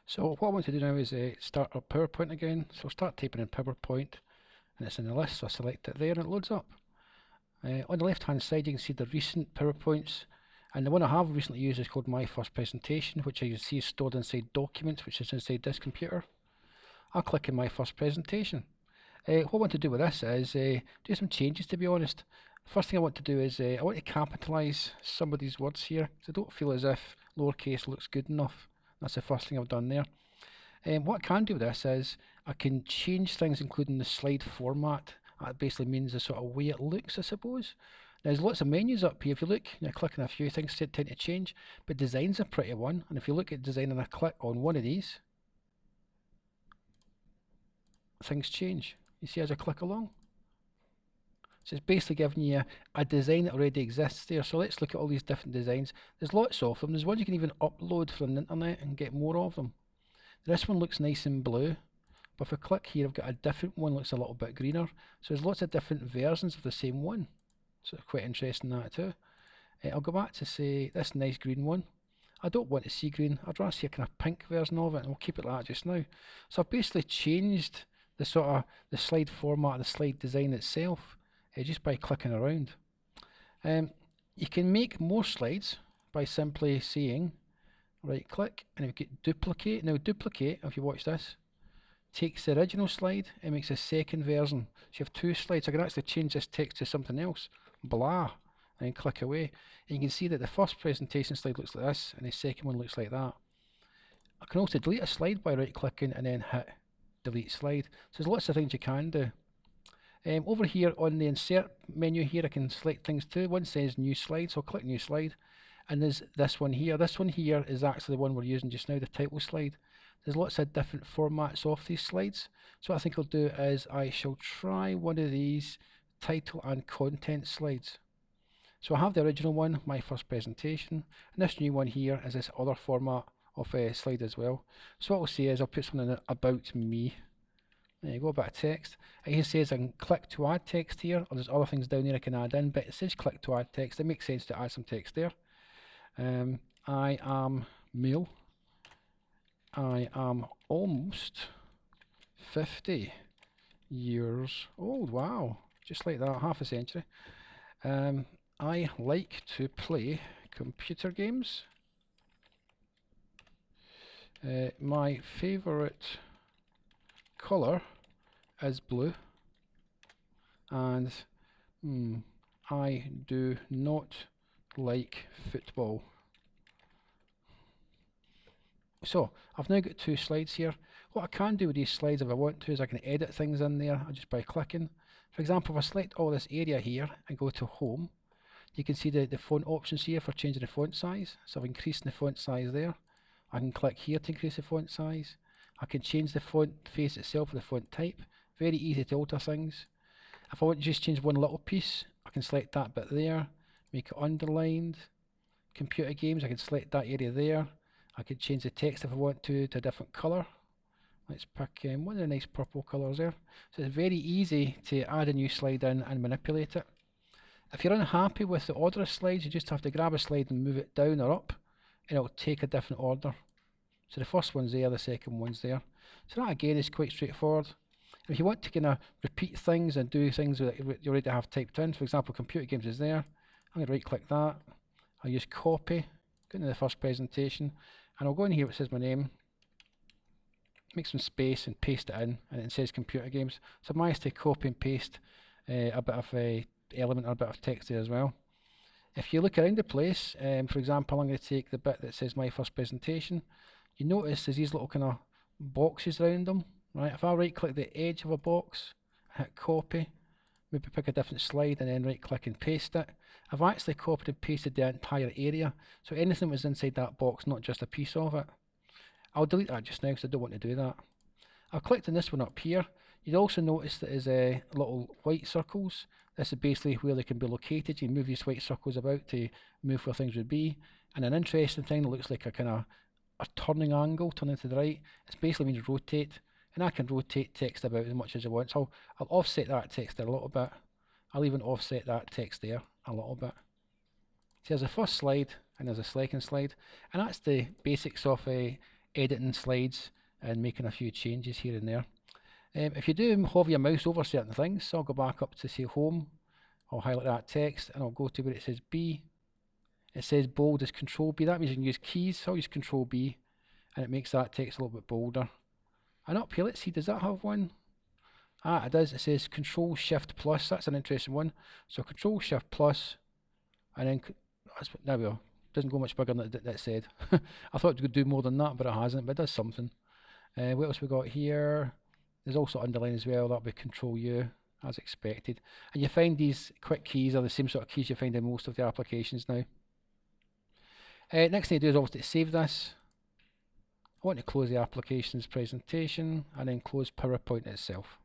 So what I want to do now is start up PowerPoint again. So I'll start typing in PowerPoint and it's in the list, so I select it there and it loads up. On the left hand side you can see the recent PowerPoints, and the one I have recently used is called My First Presentation, which you can see is stored inside Documents, which is inside this computer. I'll click in My First Presentation. What I want to do with this is do some changes, to be honest. First thing I want to do is I want to capitalise some of these words here, because I don't feel as if lowercase looks good enough. That's the first thing I've done there. What I can do with this is I can change things, including the slide format. That basically means the sort of way it looks, I suppose. Now, there's lots of menus up here. If you look, click on a few things tend to change, but design's a pretty one. And if you look at design and I click on one of these, things change. You see as I click along. So it's basically giving you a design that already exists there. So let's look at all these different designs. There's lots of them. There's ones you can even upload from the internet and get more of them. This one looks nice and blue, but if I click here I've got a different one that looks a little bit greener. So there's lots of different versions of the same one. So it's quite interesting that too. I'll go back to say this nice green one. I don't want to see green, I'd rather see a kind of pink version of it, and we'll keep it like that just now. So I've basically changed the sort of the slide format, the slide design itself, just by clicking around. You can make more slides by simply saying right click and we get duplicate. Now duplicate, if you watch this, takes the original slide and makes a second version. So you have two slides. I can actually change this text to something else, blah, and then click away. And you can see that the first presentation slide looks like this and the second one looks like that. I can also delete a slide by right clicking and then hit delete slide. So there's lots of things you can do. Over here on the insert menu here I can select things too. One says new slide, so I'll click new slide. And there's this one here. This one here is actually the one we're using just now, the title slide. There's lots of different formats of these slides. So what I think I'll do is I shall try one of these title and content slides. So I have the original one, My First Presentation, and this new one here is this other format of slide as well. So what I'll say is I'll put something in about me. There you go, a bit of text. It says I can click to add text here, or there's other things down here I can add in, but it says click to add text. It makes sense to add some text there. I am male. I am almost 50 years old. Wow, just like that, half a century. I like to play computer games. My favourite colour is blue, and I do not like football. So I've now got two slides here. What I can do with these slides if I want to is I can edit things in there just by clicking. For example, if I select all this area here and go to home, you can see the font options here for changing the font size. So I've increased the font size there. I can click here to increase the font size. I can change the font face itself or the font type. Very easy to alter things. If I want to just change one little piece, I can select that bit there, make it underlined. Computer games, I can select that area there. I could change the text if I want to a different colour. Let's pick one of the nice purple colours there. So it's very easy to add a new slide in and manipulate it. If you're unhappy with the order of slides, you just have to grab a slide and move it down or up, and it'll take a different order. So the first one's there, the second one's there. So that again is quite straightforward. If you want to kind of repeat things and do things that you already have typed in, for example, computer games is there. I'm going to right click that. I'll use copy, go into the first presentation, and I'll go in here where it says my name, make some space and paste it in, and it says computer games. So I managed to copy and paste a bit of a element or a bit of text there as well. If you look around the place, for example, I'm going to take the bit that says My First Presentation. You notice there's these little kind of boxes around them, right? If I right click the edge of a box, hit copy, maybe pick a different slide and then right click and paste it, I've actually copied and pasted the entire area, so anything was inside that box, not just a piece of it. I'll delete that just now because I don't want to do that. I've clicked on this one up here. You'd also notice that there's little white circles. This is basically where they can be located. You move these white circles about to move where things would be. And an interesting thing that looks like a kind of a turning angle, turning to the right, it basically means rotate. And I can rotate text about as much as I want. So I'll offset that text there a little bit. I'll even offset that text there a little bit. So there's a first slide and there's a second slide, and that's the basics of editing slides and making a few changes here and there. If you do hover your mouse over certain things, so I'll go back up to say home, I'll highlight that text and I'll go to where it says B. It says bold is Control B, that means you can use keys, so I'll use Control B and it makes that text a little bit bolder. And up here, let's see, does that have one? Ah, it does. It says Control Shift Plus. That's an interesting one. So Control Shift Plus, and then there we go. Doesn't go much bigger than that said. I thought it could do more than that, but it hasn't. But it does something. What else we got here? There's also underline as well. That'll be Control U, as expected. And you find these quick keys are the same sort of keys you find in most of the applications now. Next thing to do is obviously to save this. I want to close the applications presentation and then close PowerPoint itself.